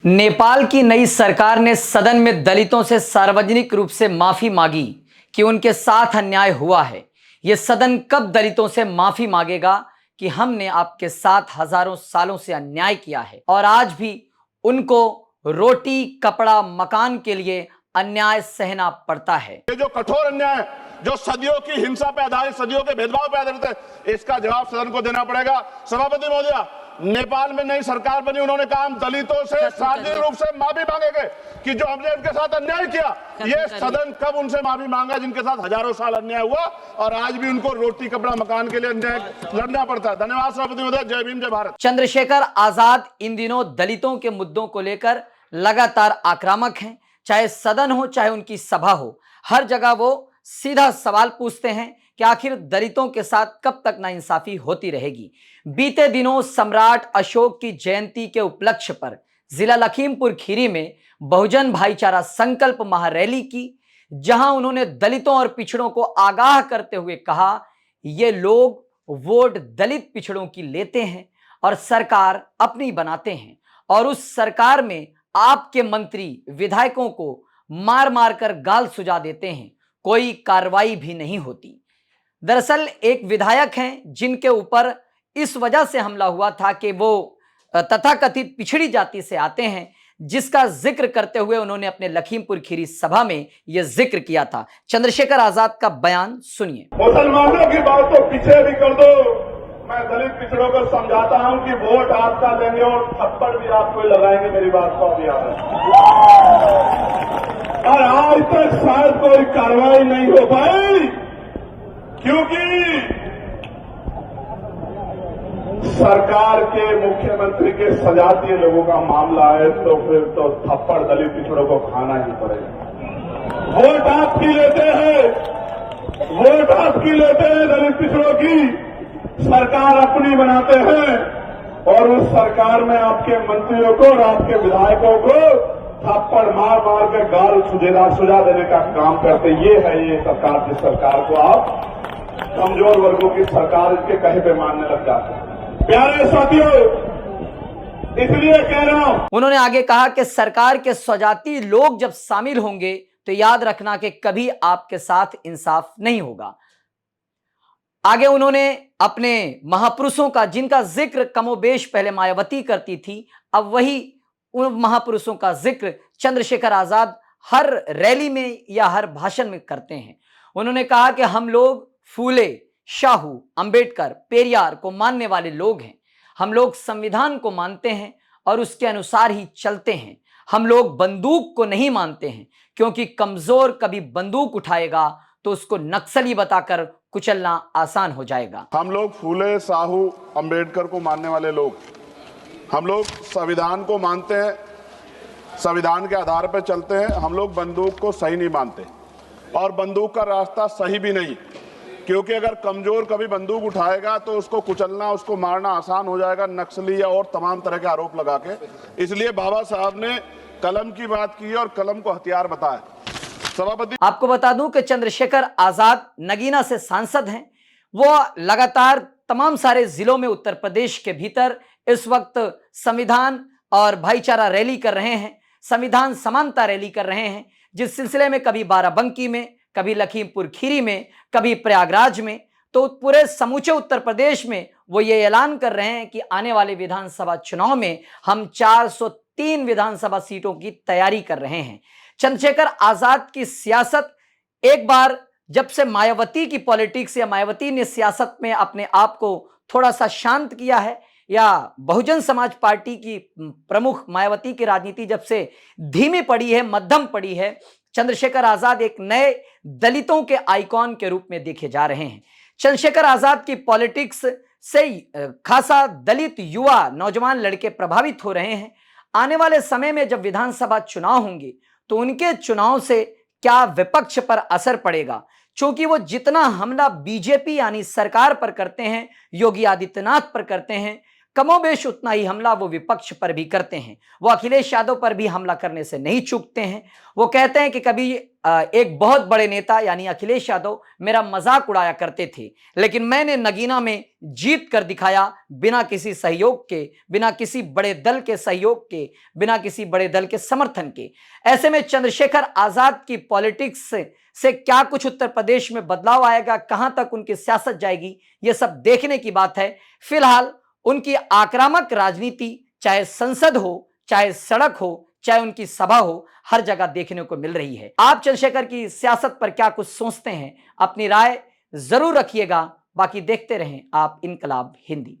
नेपाल की नई सरकार ने सदन में दलितों से सार्वजनिक रूप से माफी मांगी कि उनके साथ अन्याय हुआ है। यह सदन कब दलितों से माफी मांगेगा कि हमने आपके साथ हजारों सालों से अन्याय किया है और आज भी उनको रोटी, कपड़ा, मकान के लिए अन्याय सहना पड़ता है। ये जो कठोर अन्याय, जो सदियों की हिंसा पे आधारित, सदियों के भेदभाव पे आधारित है, इसका जवाब सदन को देना पड़ेगा। सभापति महोदय, नेपाल में नई सरकार बनी, उन्होंने कहा हम दलितों से सार्वजनिक रूप से माफी मांगेंगे कि जो हमने उनके साथ अन्याय किया। ये सदन कब उनसे माफी मांगा जिनके साथ हजारों साल अन्याय हुआ और आज भी उनको रोटी, कपड़ा, मकान के लिए अन्याय लड़ना पड़ता है। धन्यवाद सभापति महोदय। जय भीम, जय भारत। चंद्रशेखर आजाद इन दिनों दलितों के मुद्दों को लेकर लगातार आक्रामक हैं। चाहे सदन हो, चाहे उनकी सभा हो, हर जगह वो सीधा सवाल पूछते हैं कि आखिर दलितों के साथ कब तक नाइंसाफी होती रहेगी। बीते दिनों सम्राट अशोक की जयंती के उपलक्ष्य पर जिला लखीमपुर खीरी में बहुजन भाईचारा संकल्प महारैली की, जहां उन्होंने दलितों और पिछड़ों को आगाह करते हुए कहा, ये लोग वोट दलित पिछड़ों की लेते हैं और सरकार अपनी बनाते हैं और उस सरकार में आपके मंत्री विधायकों को मार मार कर गाल सुझा देते हैं, कोई कार्रवाई भी नहीं होती। दरअसल एक विधायक हैं जिनके ऊपर इस वजह से हमला हुआ था कि वो तथाकथित पिछड़ी जाति से आते हैं, जिसका जिक्र करते हुए उन्होंने अपने लखीमपुर खीरी सभा में यह जिक्र किया था। चंद्रशेखर आजाद का बयान सुनिए। मुसलमानों की बात तो पीछे भी कर दो, मैं दलित पिछड़ों को समझाता हूं कि वोट आपका लेंगे और थप्पड़ भी आपको लगाएंगे। मेरी बात को अब याद है। और आज तक शायद कोई कार्रवाई नहीं हो पाई क्योंकि सरकार के मुख्यमंत्री के सजातीय लोगों का मामला है, तो फिर तो थप्पड़ दलित पिछड़ों को खाना ही पड़ेगा। वोट आपकी लेते हैं, वोट आपकी लेते हैं दलित पिछड़ों की, सरकार अपनी बनाते हैं और उस सरकार में आपके मंत्रियों को और आपके विधायकों को थप्पड़ मार मार के गाल सुझा देने का काम करते। ये है ये सरकार, जिस सरकार को आप कमजोर वर्गों की सरकार इसके कहे पे मानने लग जाते हैं। प्यारे साथियों, इसलिए कह रहा हूं। उन्होंने आगे कहा कि सरकार के स्वजाती लोग जब शामिल होंगे तो याद रखना कि कभी आपके साथ इंसाफ नहीं होगा। आगे उन्होंने अपने महापुरुषों का, जिनका जिक्र कमोबेश पहले मायावती करती थी, अब वही उन महापुरुषों का जिक्र चंद्रशेखर आजाद हर रैली में या हर भाषण में करते हैं। उन्होंने कहा कि हम लोग फूले, शाहू, अंबेडकर, पेरियार को मानने वाले लोग हैं। हम लोग संविधान को मानते हैं और उसके अनुसार ही चलते हैं। हम लोग बंदूक को नहीं मानते हैं, क्योंकि कमजोर कभी बंदूक उठाएगा तो उसको नक्सली बताकर कुचलना आसान हो जाएगा। हम लोग फूले, साहू, अंबेडकर को मानने वाले लोग, हम लोग संविधान को मानते हैं, संविधान के आधार पर चलते हैं। हम लोग बंदूक को सही नहीं मानते और बंदूक का रास्ता सही भी नहीं, क्योंकि अगर कमजोर कभी बंदूक उठाएगा तो उसको कुचलना, उसको मारना आसान हो जाएगा, नक्सली या और तमाम तरह के आरोप लगा के। इसलिए बाबा साहब ने कलम की बात की और कलम को हथियार बताया। सभापति, आपको बता दूं कि चंद्रशेखर आजाद नगीना से सांसद हैं। वो लगातार तमाम सारे जिलों में उत्तर प्रदेश के भीतर इस वक्त संविधान और भाईचारा रैली कर रहे हैं, संविधान समानता रैली कर रहे हैं, जिस सिलसिले में कभी बाराबंकी में, कभी लखीमपुर खीरी में, कभी प्रयागराज में, तो पूरे समूचे उत्तर प्रदेश में वो ये ऐलान कर रहे हैं कि आने वाले विधानसभा चुनाव में हम 403 विधानसभा सीटों की तैयारी कर रहे हैं। चंद्रशेखर आजाद की सियासत, एक बार जब से मायावती की पॉलिटिक्स या मायावती ने सियासत में अपने आप को थोड़ा सा शांत किया है, या बहुजन समाज पार्टी की प्रमुख मायावती की राजनीति जब से धीमी पड़ी है, मध्यम पड़ी है, चंद्रशेखर आजाद एक नए दलितों के आइकॉन के रूप में देखे जा रहे हैं। चंद्रशेखर आजाद की पॉलिटिक्स से खासा दलित युवा, नौजवान लड़के प्रभावित हो रहे हैं। आने वाले समय में जब विधानसभा चुनाव होंगे तो उनके चुनाव से क्या विपक्ष पर असर पड़ेगा, क्योंकि वो जितना हमला बीजेपी यानी सरकार पर करते हैं, योगी आदित्यनाथ पर करते हैं, कमोबेश उतना ही हमला वो विपक्ष पर भी करते हैं। वो अखिलेश यादव पर भी हमला करने से नहीं चूकते हैं। वो कहते हैं कि कभी एक बहुत बड़े नेता यानी अखिलेश यादव मेरा मजाक उड़ाया करते थे, लेकिन मैंने नगीना में जीत कर दिखाया, बिना किसी सहयोग के, बिना किसी बड़े दल के सहयोग के, बिना किसी बड़े दल के समर्थन के। ऐसे में चंद्रशेखर आजाद की पॉलिटिक्स से क्या कुछ उत्तर प्रदेश में बदलाव आएगा, कहां तक उनकी सियासत जाएगी, यह सब देखने की बात है। फिलहाल उनकी आक्रामक राजनीति चाहे संसद हो, चाहे सड़क हो, चाहे उनकी सभा हो, हर जगह देखने को मिल रही है। आप चंद्रशेखर की सियासत पर क्या कुछ सोचते हैं, अपनी राय जरूर रखिएगा। बाकी देखते रहें आप इनकलाब हिंदी।